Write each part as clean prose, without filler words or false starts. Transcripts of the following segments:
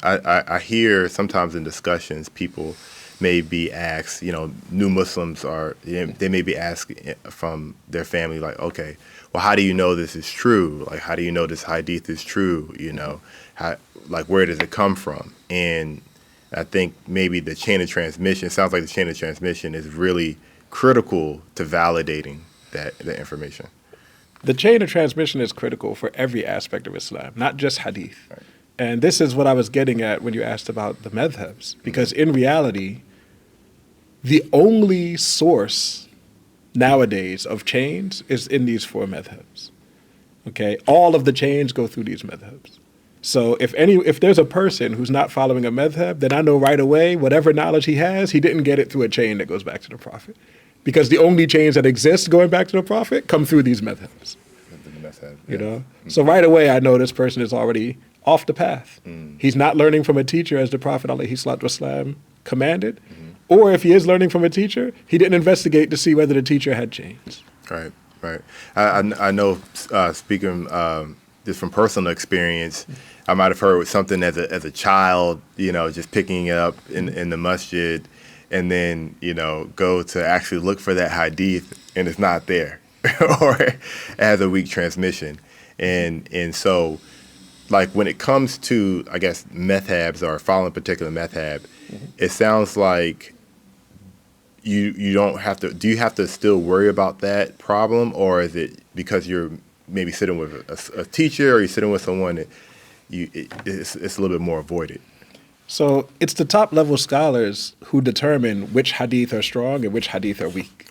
I hear sometimes in discussions people may be asked, new Muslims they may be asked from their family, like, okay, well, how do you know this is true? Like, how do you know this hadith is true? Where does it come from? And I think maybe the chain of transmission, sounds like the chain of transmission is really critical to validating the information. The chain of transmission is critical for every aspect of Islam, not just hadith. Right. And this is what I was getting at when you asked about the madhabs, because in reality, the only source nowadays of chains is in these four madhabs. Okay, all of the chains go through these madhabs. So if there's a person who's not following a madhab, then I know right away whatever knowledge he has, he didn't get it through a chain that goes back to the Prophet, because the only chains that exist going back to the Prophet come through these madhabs. So right away I know this person is already off the path. He's not learning from a teacher as the Prophet ﷺ commanded, or if he is learning from a teacher, he didn't investigate to see whether the teacher had changed. Right. I know, speaking just from personal experience, I might have heard something as a child, just picking it up in the masjid, and then go to actually look for that hadith, and it's not there, or it has a weak transmission, and so. Like when it comes to, I guess, madhabs or following a particular madhab, it sounds like you don't have to. Do you have to still worry about that problem, or is it because you're maybe sitting with a teacher, or you're sitting with someone that it's a little bit more avoided? So it's the top level scholars who determine which hadith are strong and which hadith are weak.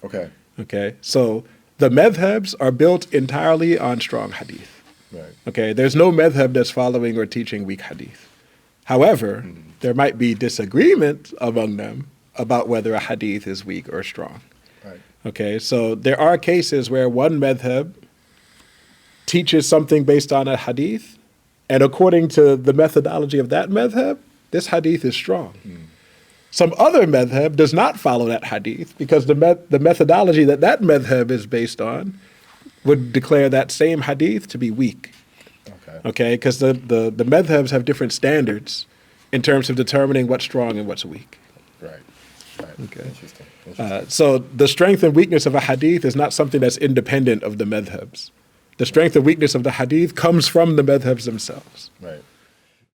Okay. So the madhabs are built entirely on strong hadith. Right. Okay, there's no madhab that's following or teaching weak hadith. However, there might be disagreement among them about whether a hadith is weak or strong. Right. Okay, so there are cases where one madhab teaches something based on a hadith, and according to the methodology of that madhab, this hadith is strong. Some other madhab does not follow that hadith because the methodology that madhab is based on would declare that same hadith to be weak. Okay, because the madhabs have different standards in terms of determining what's strong and what's weak. Right. Okay. Interesting. So the strength and weakness of a hadith is not something that's independent of the madhabs. The strength and weakness of the hadith comes from the madhabs themselves. Right.